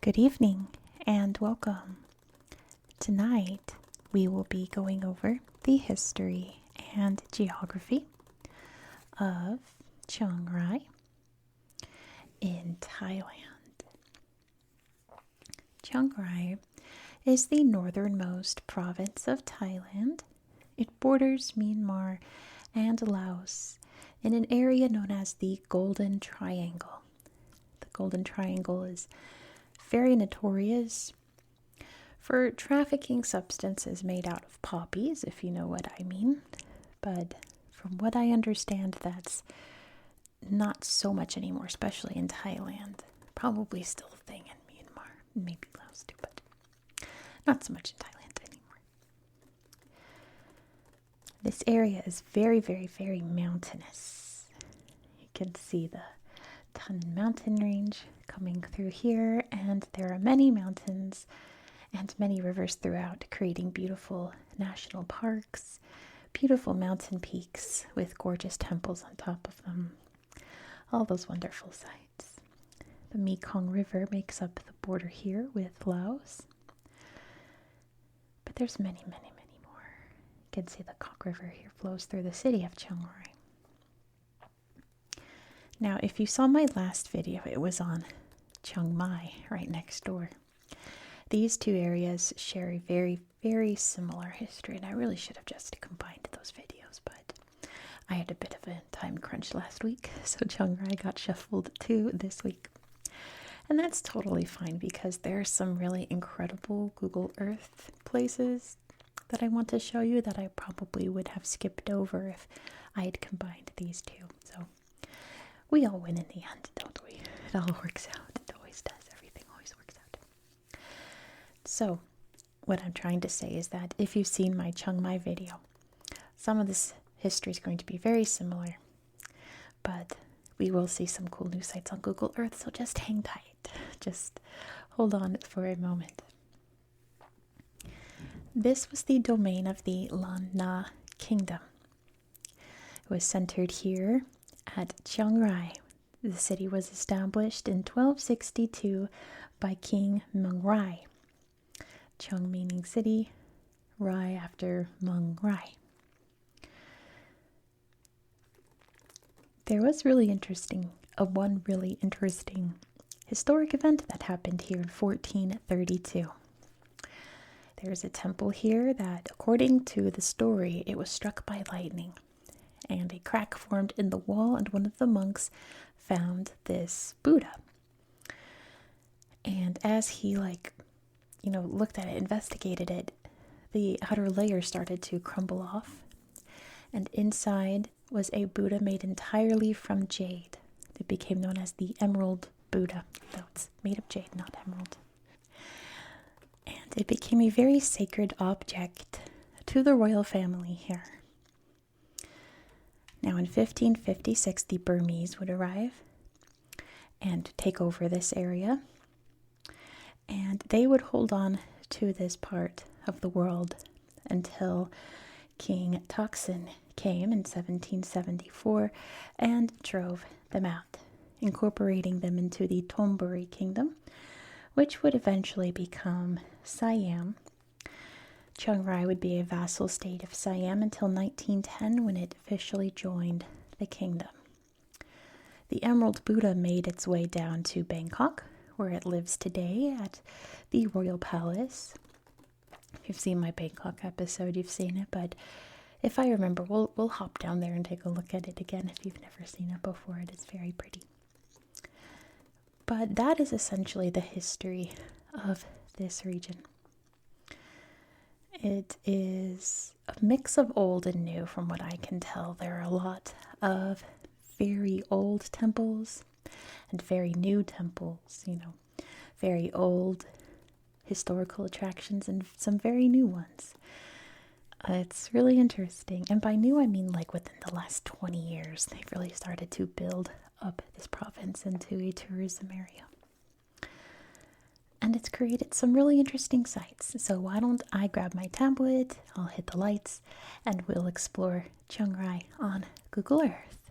Good evening and welcome. Tonight we will be going over the history and geography of Chiang Rai in Thailand. Chiang Rai is the northernmost province of Thailand. It borders Myanmar and Laos in an area known as the Golden Triangle. The Golden Triangle is very notorious for trafficking substances made out of poppies, if you know what I mean. But from what I understand, that's not so much anymore, especially in Thailand. Probably still a thing in Myanmar, maybe Laos too, but not so much in Thailand anymore. This area is very, very, very mountainous. You can see the Tan mountain range coming through here, and there are many mountains and many rivers throughout, creating beautiful national parks, beautiful mountain peaks with gorgeous temples on top of them. All those wonderful sights. The Mekong River makes up the border here with Laos. But there's many, many, many more. You can see the Kok River here flows through the city of Chiang Rai. Now, if you saw my last video, it was on Chiang Mai, right next door. These two areas share a very, very similar history, and I really should have just combined those videos, but I had a bit of a time crunch last week, so Chiang Rai got shuffled to this week. And that's totally fine because there are some really incredible Google Earth places that I want to show you that I probably would have skipped over if I had combined these two. So we all win in the end, don't we? It all works out. It always does. Everything always works out. So, what I'm trying to say is that if you've seen my Chiang Mai video, some of this history is going to be very similar, but we will see some cool new sites on Google Earth, so just hang tight. Just hold on for a moment. This was the domain of the Lan Na Kingdom. It was centered here at Chiang Rai. The city was established in 1262 by King Chiang Rai. Chiang meaning city, Rai after Chiang Rai. There was one really interesting historic event that happened here in 1432. There's a temple here that, according to the story, it was struck by lightning, and a crack formed in the wall, and one of the monks found this Buddha. And as he looked at it, investigated it, the outer layer started to crumble off, and inside was a Buddha made entirely from jade. It became known as the Emerald Buddha, though it's made of jade, not emerald. And it became a very sacred object to the royal family here. Now, in 1556, the Burmese would arrive and take over this area, and they would hold on to this part of the world until King Taksin came in 1774 and drove them out, incorporating them into the Thonburi Kingdom, which would eventually become Siam. Chiang Rai would be a vassal state of Siam until 1910, when it officially joined the kingdom. The Emerald Buddha made its way down to Bangkok, where it lives today at the Royal Palace. If you've seen my Bangkok episode, you've seen it, but if I remember, we'll hop down there and take a look at it again if you've never seen it before. It is very pretty. But that is essentially the history of this region. It is a mix of old and new from what I can tell. There are a lot of very old temples and very new temples, very old historical attractions and some very new ones. It's really interesting. And by new, I mean like within the last 20 years, they've really started to build up this province into a tourism area. And it's created some really interesting sights. So why don't I grab my tablet, I'll hit the lights, and we'll explore Chiang Rai on Google Earth.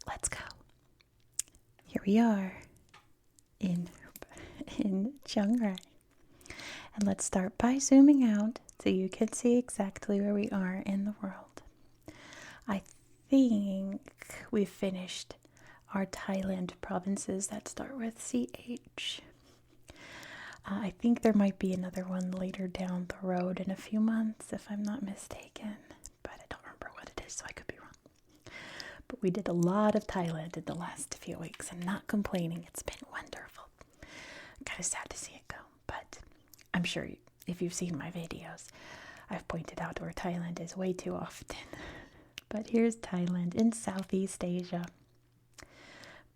Let's go. Here we are in in Chiang Rai. And let's start by zooming out so you can see exactly where we are in the world. I think we've finished our Thailand provinces that start with CH. I think there might be another one later down the road in a few months, if I'm not mistaken. But I don't remember what it is, so I could be wrong. But we did a lot of Thailand in the last few weeks. I'm not complaining. It's been wonderful. Kind of sad to see it go. But I'm sure if you've seen my videos, I've pointed out where Thailand is way too often. But here's Thailand in Southeast Asia,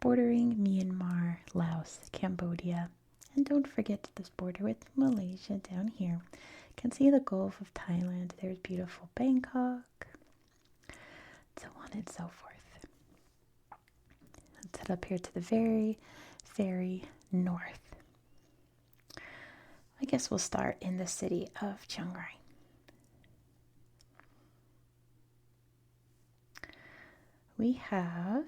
bordering Myanmar, Laos, Cambodia, and don't forget this border with Malaysia down here. You can see the Gulf of Thailand. There's beautiful Bangkok, so on and so forth. Let's head up here to the very, very north. I guess we'll start in the city of Chiang Rai. We have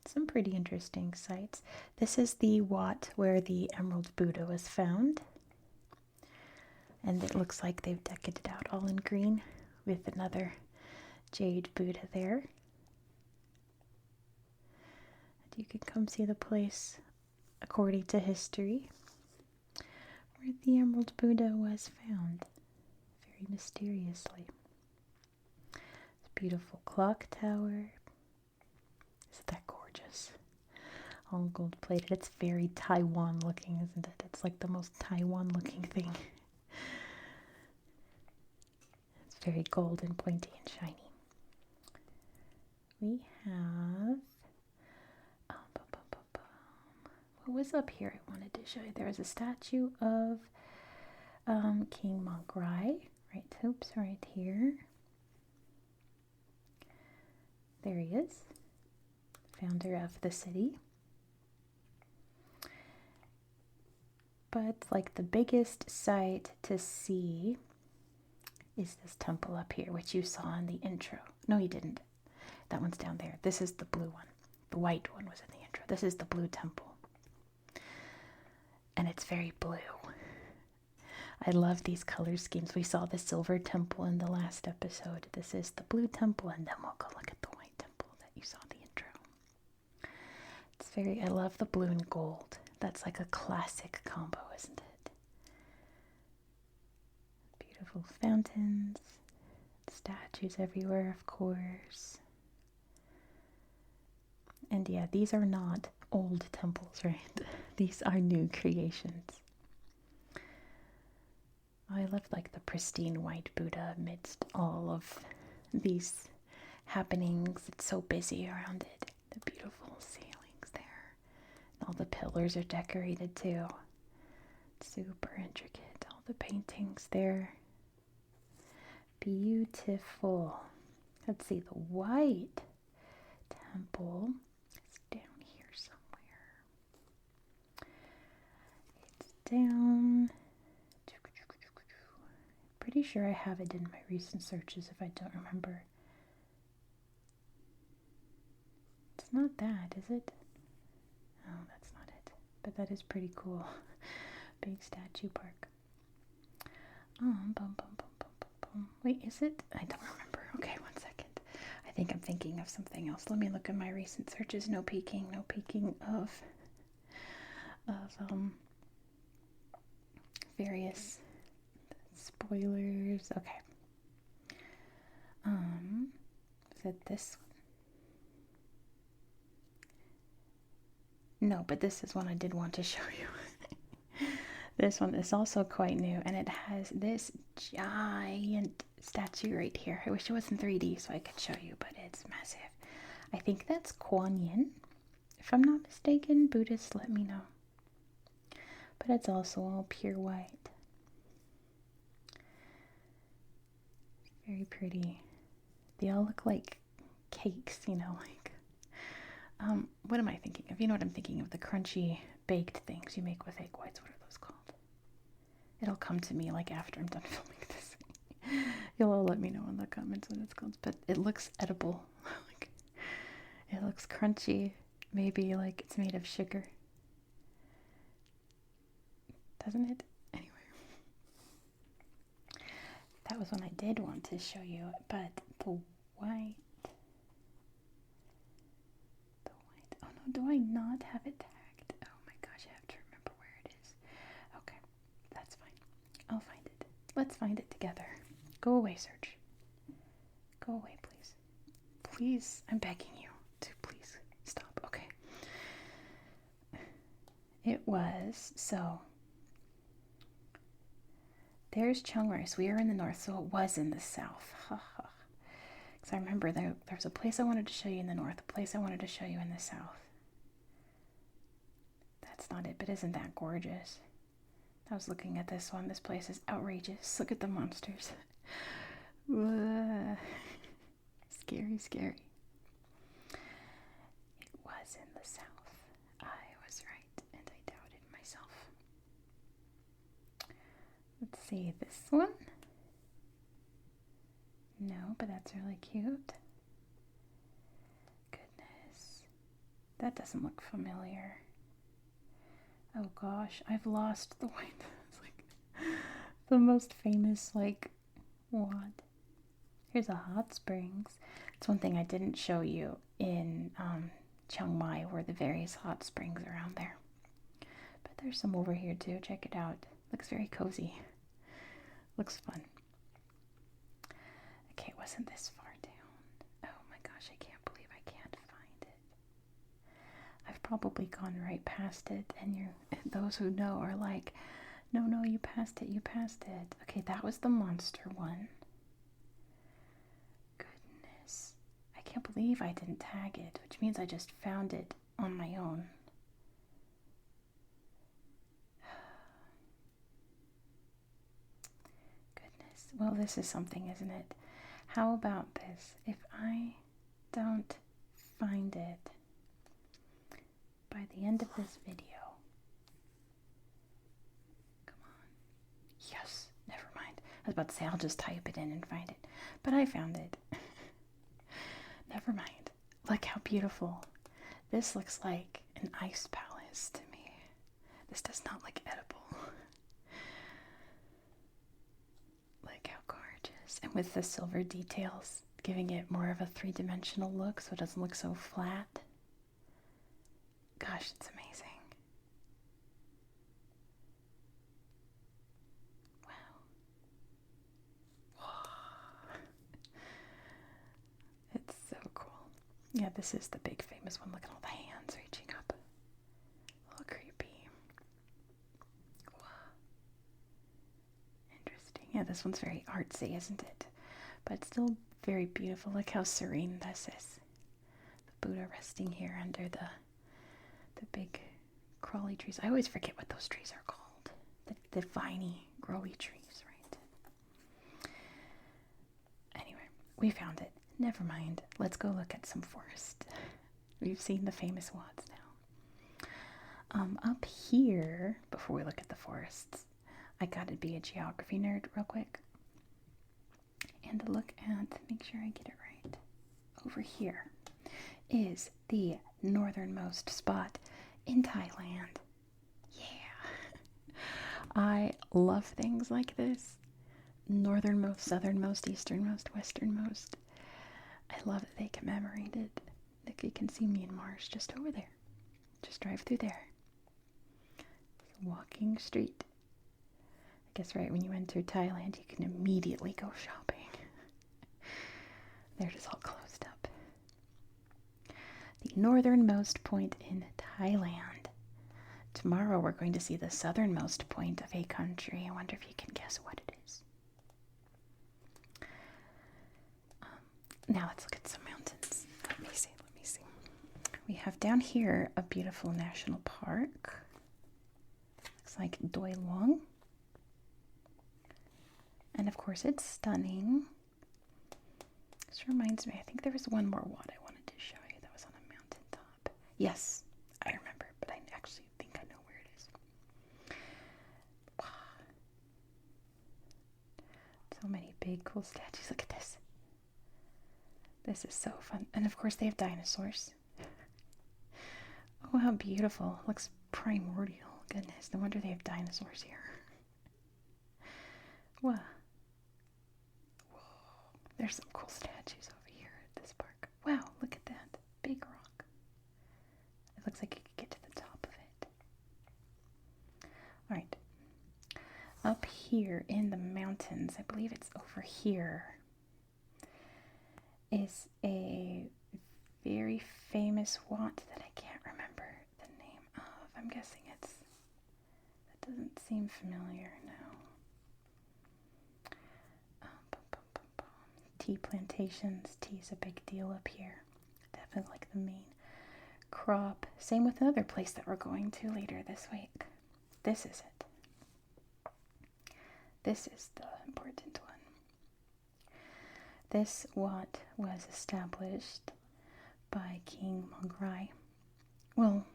some pretty interesting sites. This is the Wat where the Emerald Buddha was found. And it looks like they've decked it out all in green with another jade Buddha there. And you can come see the place according to history where the Emerald Buddha was found, very mysteriously. This beautiful clock tower. Isn't that gorgeous? All gold plated. It's very Taiwan looking, isn't it? It's like the most Taiwan looking thing. It's very gold and pointy and shiny. We have what was up here I wanted to show you. There is a statue of King Chiang Rai. Right here. There he is, founder of the city. But like the biggest sight to see is this temple up here, which you saw in the intro. No, you didn't. That one's down there. This is the blue one. The white one was in the intro. This is the blue temple. And it's very blue. I love these color schemes. We saw the silver temple in the last episode. This is the blue temple, and then we'll go look at the white temple that you saw in the intro. It's I love the blue and gold. That's like a classic combo, isn't it? Beautiful fountains, statues everywhere, of course. And yeah, these are not old temples, right? These are new creations. I love like the pristine white Buddha amidst all of these happenings. It's so busy around it. The beautiful ceilings there. And all the pillars are decorated too. Super intricate. All the paintings there. Beautiful. Let's see, the white temple is down here somewhere. It's down. Pretty sure I have it in my recent searches if I don't remember. It's not that, is it? No, that's not it. But that is pretty cool. Big statue park. Wait, is it? I don't remember. Okay, 1 second. I think I'm thinking of something else. Let me look at my recent searches. No peeking of various spoilers. Okay. Is it this one? No, but this is one I did want to show you. This one is also quite new, and it has this giant statue right here. I wish it was in 3D so I could show you, but it's massive. I think that's Kuan Yin. If I'm not mistaken, Buddhists let me know. But it's also all pure white. Very pretty. They all look like cakes, you know, like, what am I thinking of? You know what I'm thinking of, the crunchy baked things you make with egg whites. What are those called? It'll come to me like after I'm done filming this. You'll all let me know in the comments what it's called, but it looks edible. Like, it looks crunchy. Maybe like it's made of sugar. doesn't it? Anyway, that was one I did want to show you, but the white, oh no, do I not have it tagged? Oh my gosh, I have to remember where it is. Okay, that's fine. I'll find it. Let's find it together. Go away, Search. Go away, please. Please, I'm begging you to please stop. Okay. It was, so there's Chiang Rai. So we are in the north, so it was in the south. Because I remember there was a place I wanted to show you in the north, a place I wanted to show you in the south. That's not it, but isn't that gorgeous? I was looking at this one. This place is outrageous. Look at the monsters. Scary, scary. It was in the south. I was right, and I doubted myself. Let's see, this one? No, but that's really cute. Goodness. That doesn't look familiar. Oh gosh, I've lost the white. It's like the most famous, like, what? Here's a hot springs. It's one thing I didn't show you in Chiang Mai, were the various hot springs around there. But there's some over here too. Check it out. Looks very cozy. Looks fun. Okay, it wasn't this far down. Oh my gosh, I can't believe I can't find it. I've probably gone right past it, and those who know are like, no, you passed it, you passed it. Okay, that was the monster one. Goodness. I can't believe I didn't tag it, which means I just found it on my own. Goodness. Well, this is something, isn't it? How about this? If I don't find it by the end of this video, come on. Yes, never mind. I was about to say I'll just type it in and find it, but I found it. Never mind. Look how beautiful. This looks like an ice palace to me. This does not look edible. Look how gorgeous. And with the silver details, giving it more of a three-dimensional look so it doesn't look so flat. Gosh, it's amazing. Wow. It's so cool. Yeah, this is the big famous one. Look at all the hands reaching up. A little creepy. Wow. Interesting. Yeah, this one's very artsy, isn't it? But still very beautiful. Look how serene this is. The Buddha resting here under the big crawly trees. I always forget what those trees are called. The viney, growy trees, right? Anyway, we found it. Never mind. Let's go look at some forest. We've seen the famous ones now. Up here, before we look at the forests, I gotta be a geography nerd real quick. And look at, make sure I get it right. Over here is the northernmost spot in Thailand. Yeah. I love things like this. Northernmost, southernmost, easternmost, westernmost. I love that they commemorate it. Look, you can see Myanmar's just over there. Just drive through there. It's a walking street. I guess right when you enter Thailand, you can immediately go shopping. They're just all closed up. The northernmost point in Thailand. Tomorrow we're going to see the southernmost point of a country. I wonder if you can guess what it is. Now let's look at some mountains. Let me see. We have down here a beautiful national park. Looks like Doi Luang. And of course it's stunning. This reminds me, I think there was one more what I wanted to show you that was on a mountaintop. Yes, I remember, but I actually think I know where it is. Wow. So many big, cool statues. Look at this. This is so fun. And of course they have dinosaurs. Oh, how beautiful. Looks primordial. Goodness, no wonder they have dinosaurs here. Wow. Whoa. There's some cool statues over here at this park. Wow, look at that. Big rock. It looks like you could get to the top of it. Alright. Up here in the mountains, I believe it's over here, is a very famous wat that I can't remember the name of. I'm guessing that doesn't seem familiar now. Tea plantations. Tea is a big deal up here. Definitely like the main crop. Same with another place that we're going to later this week. This is it. This is the important one. This wat was established by King Chiang Rai. Well,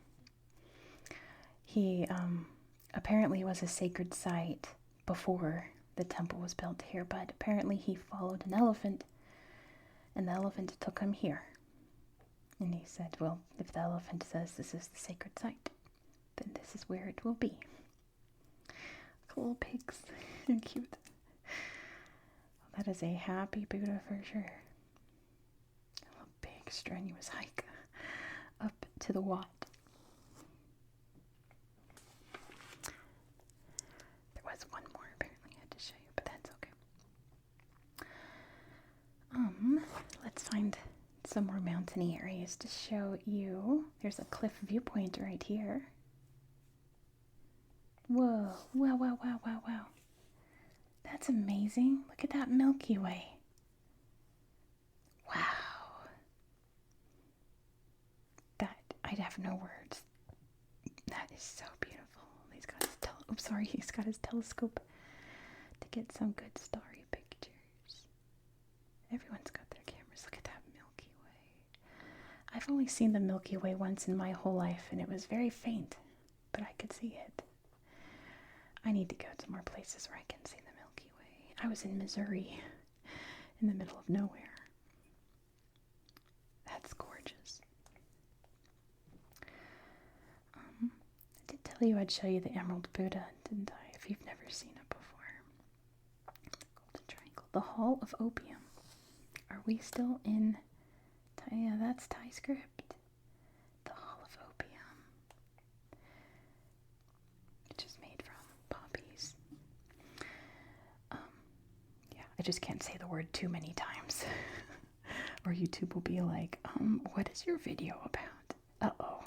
he apparently was a sacred site before the temple was built here, but apparently he followed an elephant, and the elephant took him here. And he said, well, if the elephant says this is the sacred site, then this is where it will be. Little pigs. Cute. That is a happy Buddha for sure. A big strenuous hike up to the wat. There was one more apparently I had to show you, but that's okay. Let's find some more mountainy areas to show you. There's a cliff viewpoint right here. Whoa, wow, wow, wow, wow, wow. That's amazing. Look at that Milky Way. Wow. I'd have no words. That is so beautiful. He's got his telescope to get some good starry pictures. Everyone's got their cameras. Look at that Milky Way. I've only seen the Milky Way once in my whole life, and it was very faint, but I could see it. I need to go to more places where I can see the Milky Way. I was in Missouri, in the middle of nowhere. That's gorgeous. I did tell you I'd show you the Emerald Buddha, didn't I? If you've never seen it before. The Golden Triangle. The Hall of Opium. Are we still in Thai? Yeah, that's Thai script. The Hall of Opium. Which is made from poppies. I just can't say the word too many times. Or YouTube will be like, what is your video about? Uh-oh,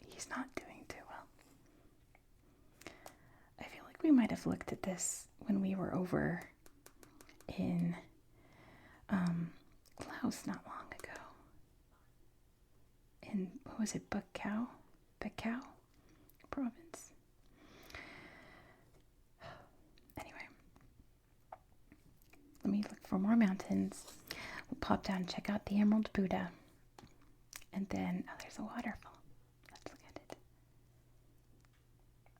he's not doing too well. I feel like we might have looked at this when we were over in Laos not long ago. In, what was it, Bacau province? Anyway, let me look for more mountains. We'll pop down and check out the Emerald Buddha. And then, oh, there's a waterfall. Let's look at it.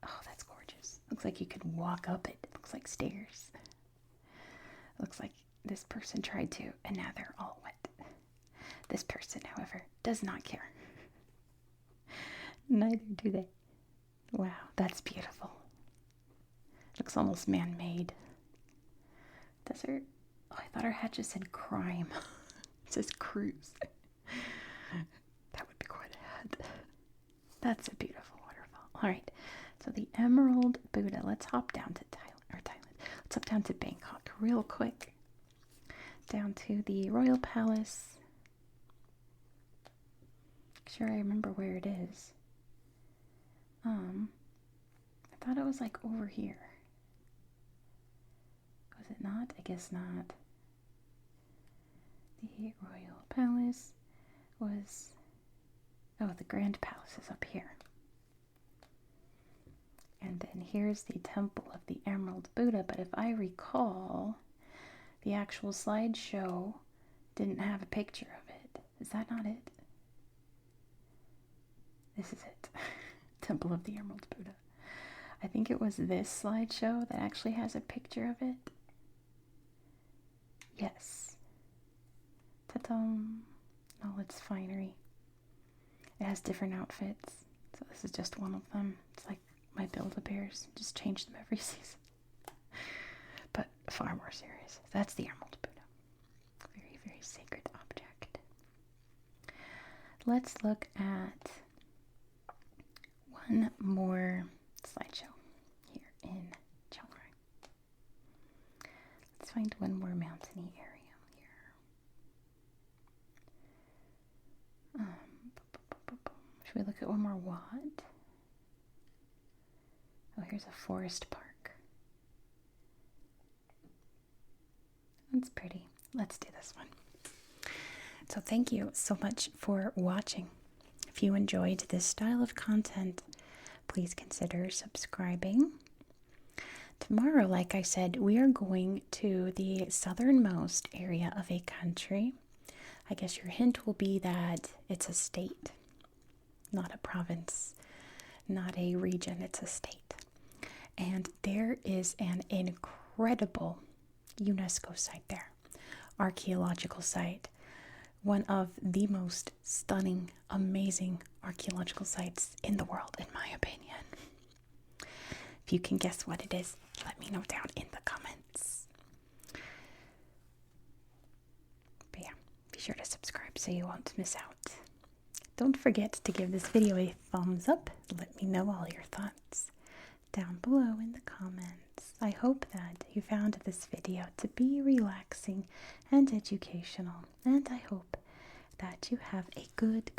Oh, that's gorgeous. Looks like you could walk up it. It looks like stairs. It looks like this person tried to, and now they're all wet. This person, however, does not care. Neither do they. Wow, that's beautiful. Looks almost man-made. Does her... Oh, I thought her hat just said crime. It says cruise. That would be quite a hat. That's a beautiful waterfall. All right, so the Emerald Buddha. Let's hop down to Thailand. Let's hop down to Bangkok real quick. Down to the Royal Palace. Sure, I remember where it is. I thought it was like over here. Was it not? I guess not. The Royal Palace was... Oh, the Grand Palace is up here. And then here's the Temple of the Emerald Buddha. But if I recall, the actual slideshow didn't have a picture of it. Is that not it? This is it. Temple of the Emerald Buddha. I think it was this slideshow that actually has a picture of it. Yes. Ta-dum. All its finery. It has different outfits. So this is just one of them. It's like my Build-A-Bears. Just change them every season. But far more serious. That's the Emerald Buddha. Very, very sacred object. Let's look at one more slideshow here in Chiang Rai. Let's find one more mountainy area here. Should we look at one more Wat? Oh, here's a forest park. That's pretty. Let's do this one. So thank you so much for watching. If you enjoyed this style of content, please consider subscribing. Tomorrow, like I said, we are going to the southernmost area of a country. I guess your hint will be that it's a state, not a province, not a region, it's a state. And there is an incredible UNESCO site there, archaeological site. One of the most stunning, amazing archaeological sites in the world, in my opinion. If you can guess what it is, let me know down in the comments. But yeah, be sure to subscribe so you won't miss out. Don't forget to give this video a thumbs up. Let me know all your thoughts down below in the comments. I hope that you found this video to be relaxing and educational, and I hope that you have a good